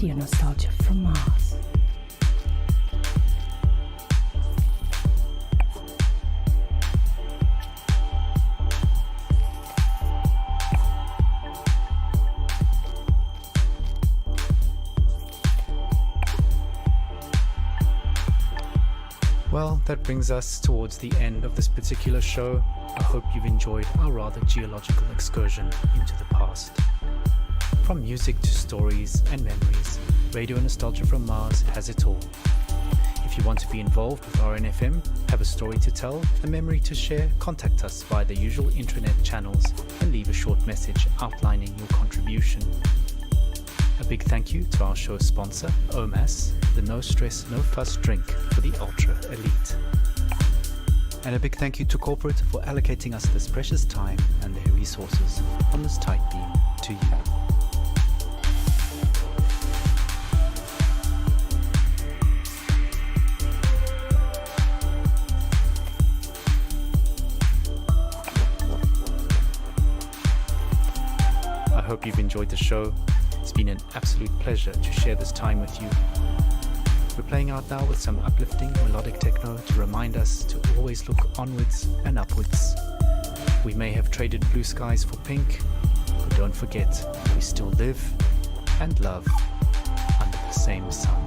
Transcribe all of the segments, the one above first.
Radio Nostalgia from Mars. Well, that brings us towards the end of this particular show. I hope you've enjoyed our rather geological excursion into the past. From music to stories and memories, Radio Nostalgia from Mars has it all. If you want to be involved with RNFM, have a story to tell, a memory to share, contact us via the usual intranet channels and leave a short message outlining your contribution. A big thank you to our show sponsor, OMAS, the No Stress, No Fuss drink for the ultra elite. And a big thank you to corporate for allocating us this precious time and their resources on this tight beam to you. I hope you've enjoyed the show. It's been an absolute pleasure to share this time with you. We're playing out now with some uplifting melodic techno to remind us to always look onwards and upwards. We may have traded blue skies for pink, but don't forget, we still live and love under the same sun.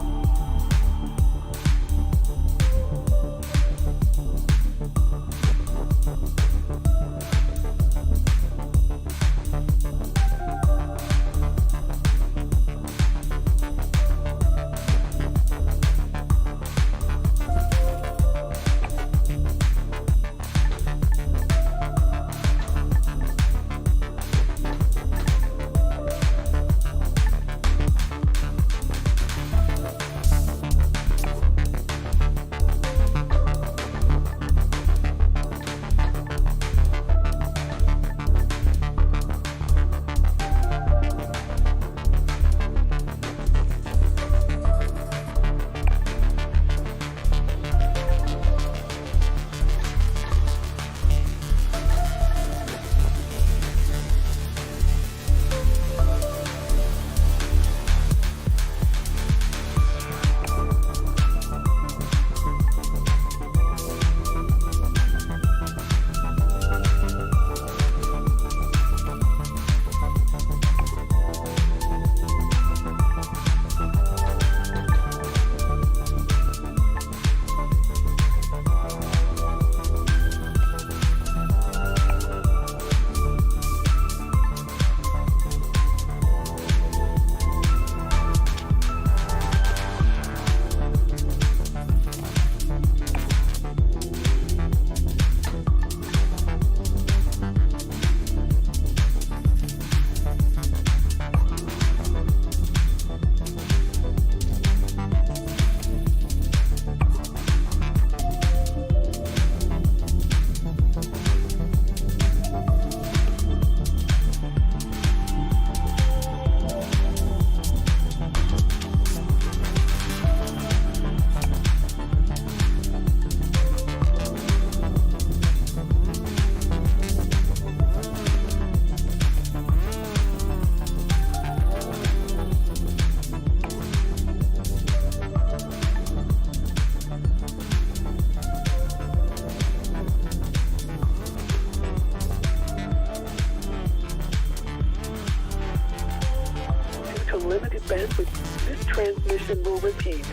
Limited bandwidth. This transmission will repeat.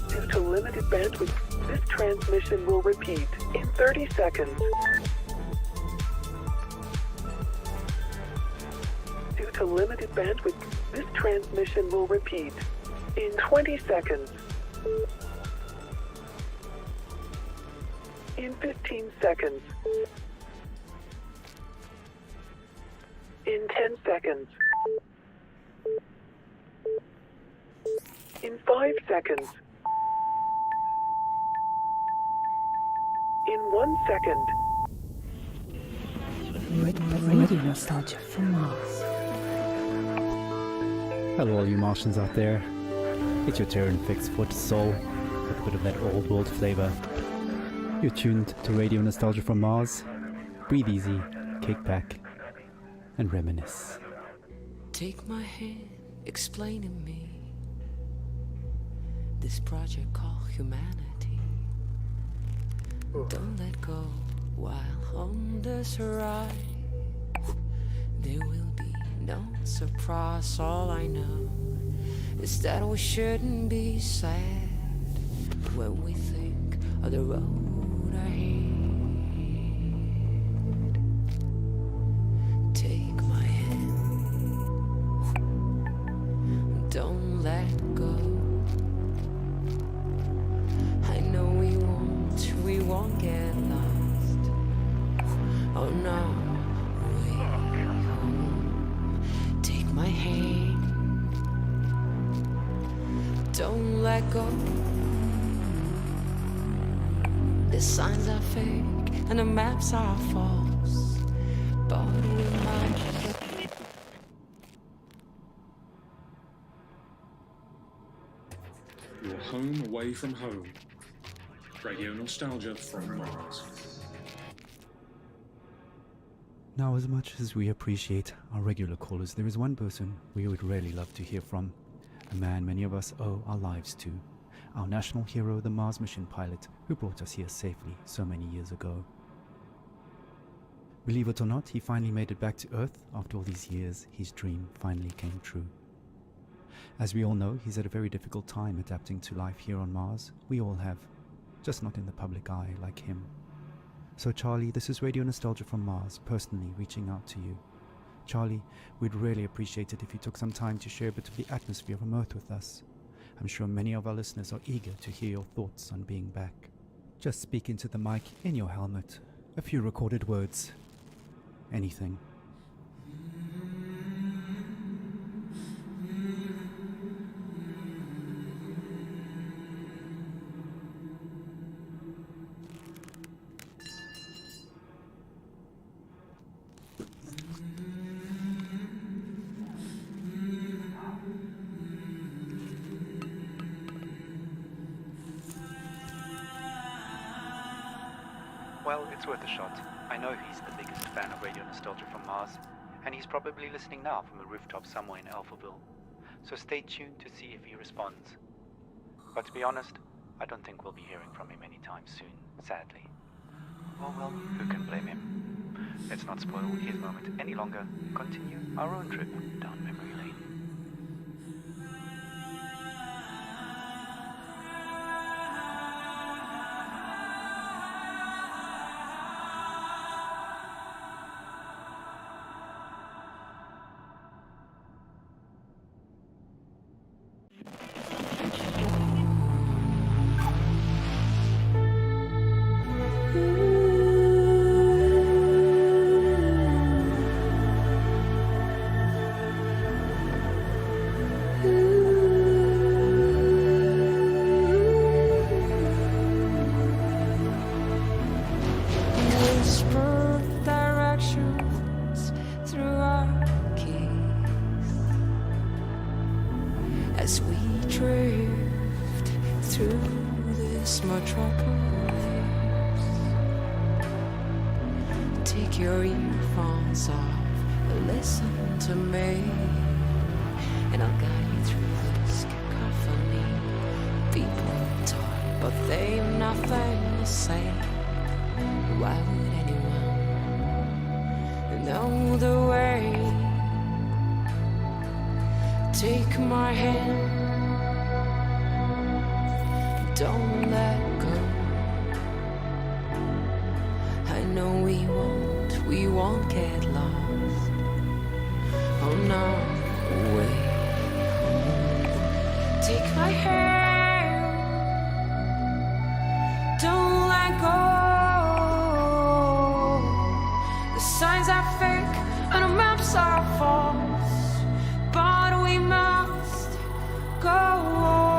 Due to limited bandwidth, this transmission will repeat in 30 seconds. Due to limited bandwidth, this transmission will repeat in 20 seconds. In 15 seconds. In 10 seconds. In 5 seconds. In 1 second. Radio Nostalgia from Mars. Hello all you Martians out there. It's your Terran fix for the soul with a bit of that old world flavor. You're tuned to Radio Nostalgia from Mars. Breathe easy kick back and reminisce. Take my hand, explain to me this project called humanity. Don't let go while on this ride. There will be no surprise. All I know is that we shouldn't be sad when we think of the road ahead. Take my hand, don't let go. I know we won't get lost. Oh no, way home. Take my hand, don't let go. The signs are fake and the maps are false, but we might. Your home away from home. Radio nostalgia from Mars. Now, as much as we appreciate our regular callers, there is one person we would really love to hear from. A man many of us owe our lives to. Our national hero, the Mars mission pilot, who brought us here safely so many years ago. Believe it or not, he finally made it back to Earth. After all these years, his dream finally came true. As we all know, he's had a very difficult time adapting to life here on Mars. We all have, just not in the public eye like him. So Charlie, this is Radio Nostalgia from Mars, personally reaching out to you. Charlie, we'd really appreciate it if you took some time to share a bit of the atmosphere from Earth with us. I'm sure many of our listeners are eager to hear your thoughts on being back. Just speak into the mic in your helmet. A few recorded words. Anything. Well, it's worth a shot. I know he's the biggest fan of Radio Nostalgia from Mars, and he's probably listening now from a rooftop somewhere in Alphaville. So stay tuned to see if he responds. But to be honest, I don't think we'll be hearing from him anytime soon, sadly. Oh well, who can blame him? Let's not spoil his moment any longer. Continue our own trip down memory lane. As we drift through this metropolis, take your earphones off and listen to me, and I'll guide you through this cacophony. People talk, but they've nothing to say. Why would anyone know the way? Take my hand, don't let go. I know we won't get lost. Oh no, wait. Take my hand, don't let go. The signs are fake and the maps are false, but we must go on.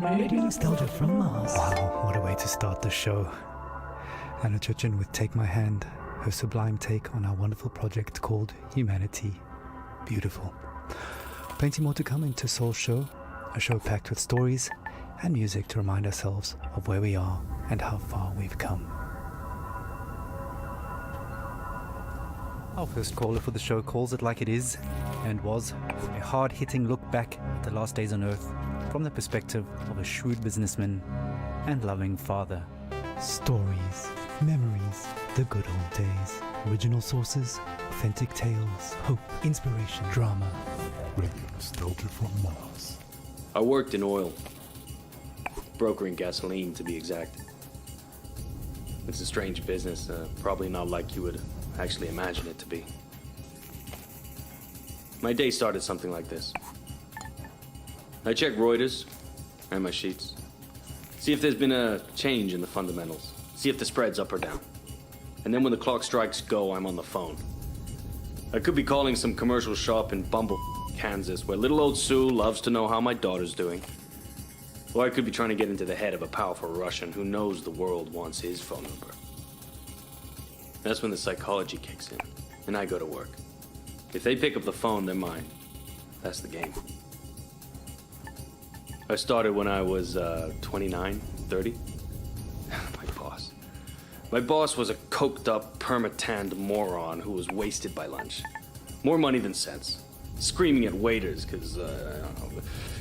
Radio Nostalgia from Mars. Wow, what a way to start the show. Anna Churchin with Take My Hand, her sublime take on our wonderful project called Humanity. Beautiful. Plenty more to come into Soul Show, a show packed with stories and music to remind ourselves of where we are and how far we've come. Our first caller for the show calls it like it is and was a hard-hitting look back at the last days on Earth from the perspective of a shrewd businessman and loving father. Stories, memories, the good old days, original sources, authentic tales, hope, inspiration, drama. Radio Nostalgia from Mars. I worked in oil, brokering gasoline to be exact. It's a strange business, probably not like you would actually imagine it to be. My day started something like this. I check Reuters and my sheets. See if there's been a change in the fundamentals. See if the spread's up or down. And then when the clock strikes go, I'm on the phone. I could be calling some commercial shop in Bumble, Kansas, where little old Sue loves to know how my daughter's doing. Or I could be trying to get into the head of a powerful Russian who knows the world wants his phone number. That's when the psychology kicks in, and I go to work. If they pick up the phone, they're mine. That's the game. I started when I was 29, 30. My boss was a coked-up, perma-tanned moron who was wasted by lunch. More money than sense. Screaming at waiters because,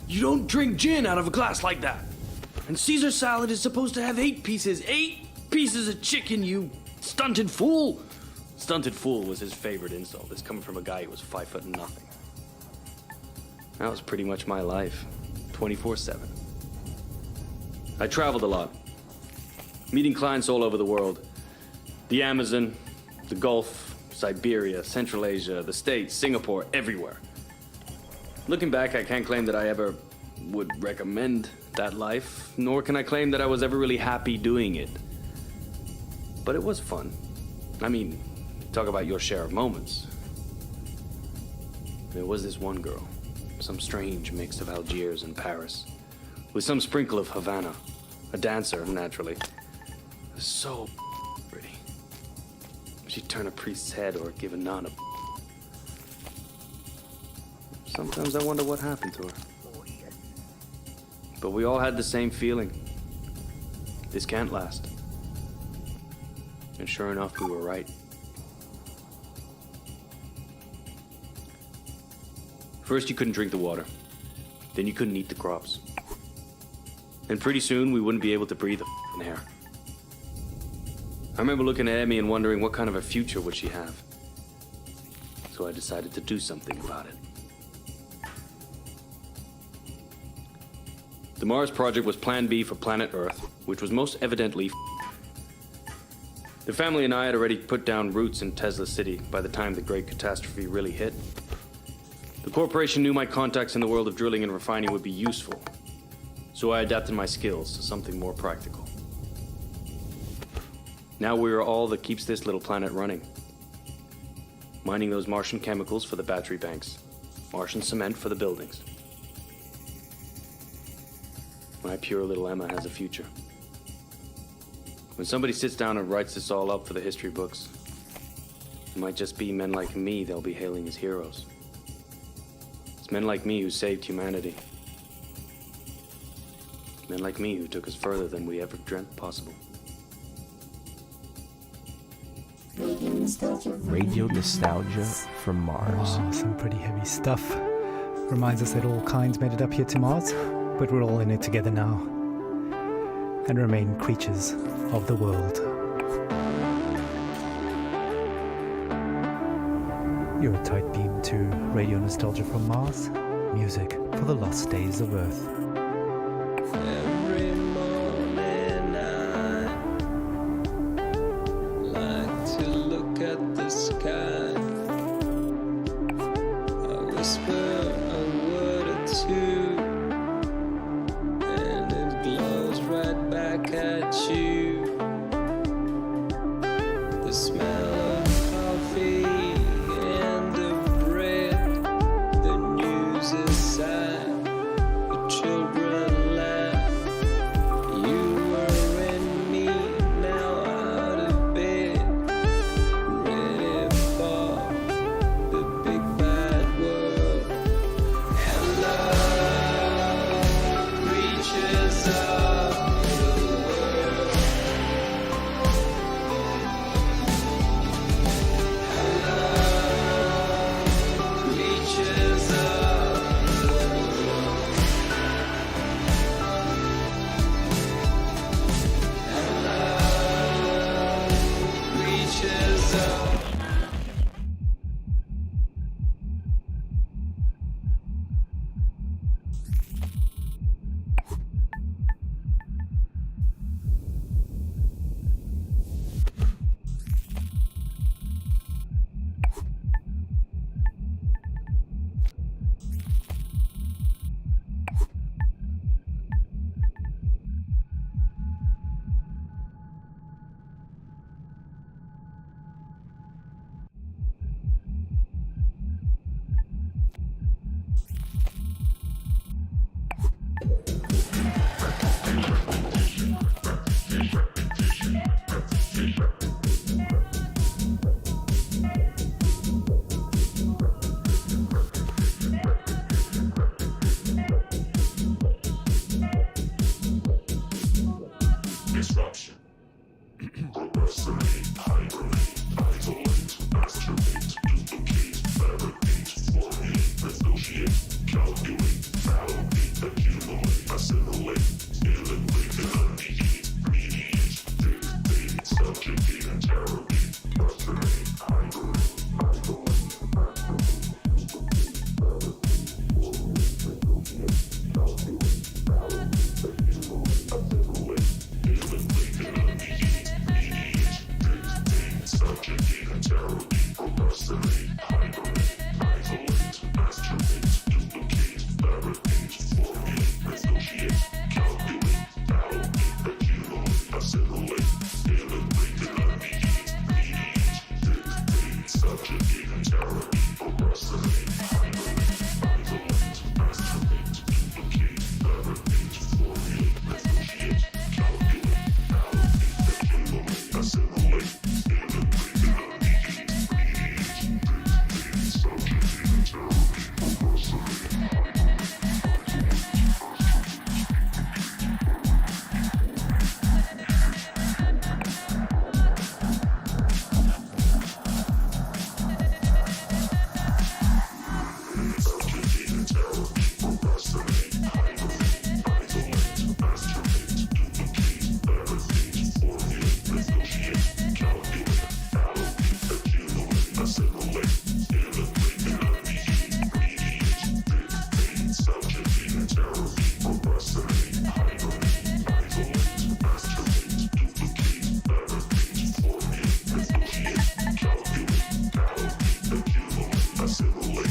you don't drink gin out of a glass like that. And Caesar salad is supposed to have 8 pieces. 8 pieces of chicken, you stunted fool. Stunted fool was his favorite insult. It's coming from a guy who was 5 foot nothing. That was pretty much my life, 24/7. I traveled a lot, meeting clients all over the world. The Amazon, the Gulf, Siberia, Central Asia, the States, Singapore, everywhere. Looking back, I can't claim that I ever would recommend that life, nor can I claim that I was ever really happy doing it. But it was fun. I mean, talk about your share of moments. There was this one girl, some strange mix of Algiers and Paris, with some sprinkle of Havana, a dancer, naturally. So pretty. She'd turn a priest's head or give a nun a... Sometimes I wonder what happened to her. But we all had the same feeling. This can't last. And sure enough, we were right. First, you couldn't drink the water. Then you couldn't eat the crops. And pretty soon, we wouldn't be able to breathe the air. I remember looking at Emmy and wondering what kind of a future would she have. So I decided to do something about it. The Mars project was Plan B for planet Earth, which was most evidently The family and I had already put down roots in Tesla City by the time the great catastrophe really hit. The corporation knew my contacts in the world of drilling and refining would be useful, so I adapted my skills to something more practical. Now we are all that keeps this little planet running. Mining those Martian chemicals for the battery banks, Martian cement for the buildings. My pure little Emma has a future. When somebody sits down and writes this all up for the history books, it might just be men like me they'll be hailing as heroes. It's men like me who saved humanity. Men like me who took us further than we ever dreamt possible. Radio Nostalgia from Mars. Wow, some pretty heavy stuff. Reminds us that all kinds made it up here to Mars, but we're all in it together now, and remain creatures of the world. You're a tight beam to Radio Nostalgia from Mars, music for the lost days of Earth. Every morning I like to look at the sky. I whisper a word or two, and it glows right back at you. The smell of coffee and of bread, the news is sad, the children laugh, disruption. Procrastinate, hibernate, isolate, masturbate, duplicate, fabricate, formulate, negotiate, calculate, validate, accumulate, assimilate, eliminate, eliminate, mediate, dictate, subjugate, interrogate, procrastinate, hibernate, isolate, masturbate, duplicate, fabricate, formulate, negotiate, calculate, validate, accumulate, assimilate, eliminate, eliminate, subjugate, interrogate, procrastinate, hibernate, isolate, masturbate, duplicate, fabricate, formulate, negotiate, calculate, validate, accumulate, assimilate, eliminate, eliminate, mediate, dictate, subjugate, interrogate, procrastinate, hibernate, isolate, masturbate, duplicate, fabricate, formulate, negotiate, calculate, validate, accumulate, assimilate,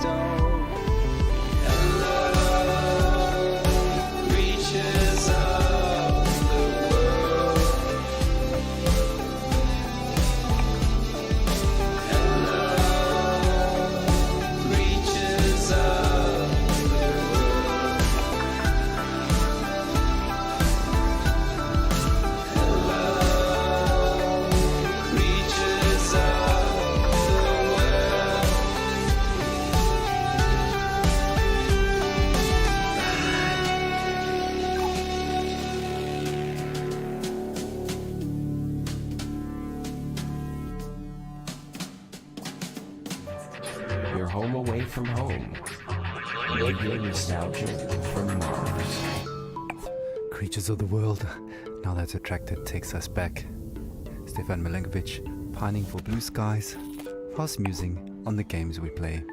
stone. And love reaches up the world. And love reaches up the world. And love reaches up the world. Your home away from home. Radio nostalgia from Mars. Creatures of the world, now that Attracted takes us back. Stefan Milenkovic, pining for blue skies, fast musing on the games we play.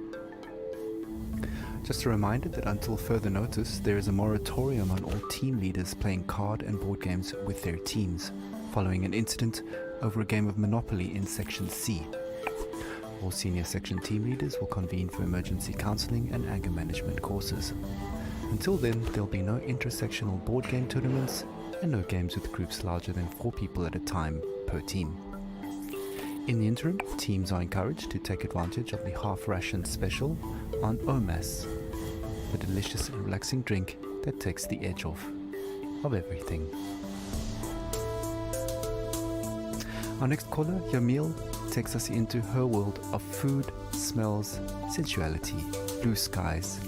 Just a reminder that until further notice, there is a moratorium on all team leaders playing card and board games with their teams, following an incident over a game of Monopoly in Section C. All senior section team leaders will convene for emergency counseling and anger management courses. Until then, there'll be no intersectional board game tournaments and no games with groups larger than 4 people at a time per team. In the interim, teams are encouraged to take advantage of the half-ration special on Omas, the delicious and relaxing drink that takes the edge off of everything. Our next caller, Yamil, takes us into her world of food, smells, sensuality, blue skies,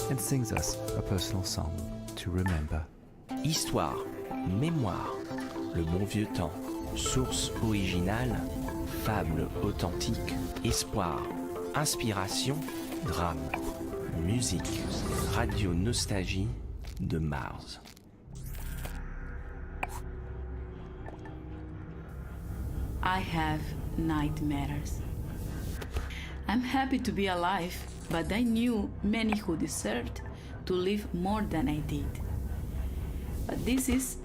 and sings us a personal song to remember. Histoire, mémoire, le bon vieux temps, source originale, fable authentique, espoir, inspiration, drame, musique, radio nostalgie de Mars. I have nightmares. I'm happy to be alive, but I knew many who deserved to live more than I did. But this is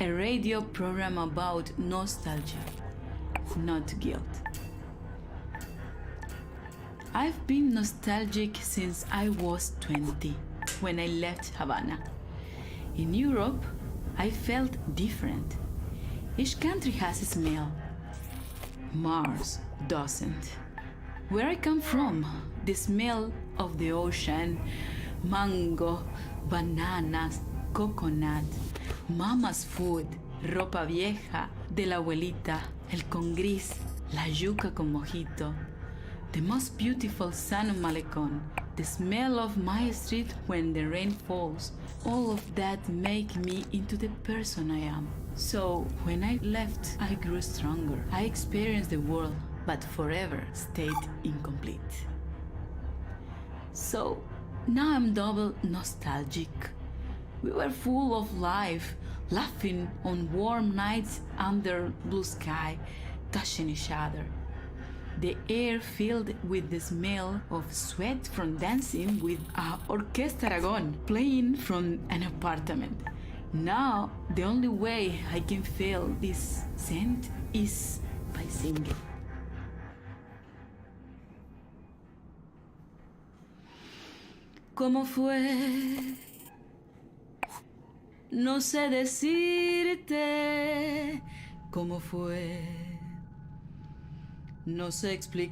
a radio program about nostalgia, not guilt. I've been nostalgic since I was 20, when I left Havana. In Europe, I felt different. Each country has a smell. Mars doesn't. Where I come from, the smell of the ocean, mango, bananas, coconut, mama's food, ropa vieja, de la abuelita, el con gris, la yuca con mojito, the most beautiful sun on Malecon, the smell of my street when the rain falls, all of that make me into the person I am. So when I left, I grew stronger. I experienced the world, but forever stayed incomplete. So now I'm double nostalgic. We were full of life, laughing on warm nights under blue sky, touching each other. The air filled with the smell of sweat from dancing with a Orquesta Aragon playing from an apartment. Now, the only way I can feel this scent is by singing. ¿Cómo fue? No sé decirte cómo fue. No sé explicar.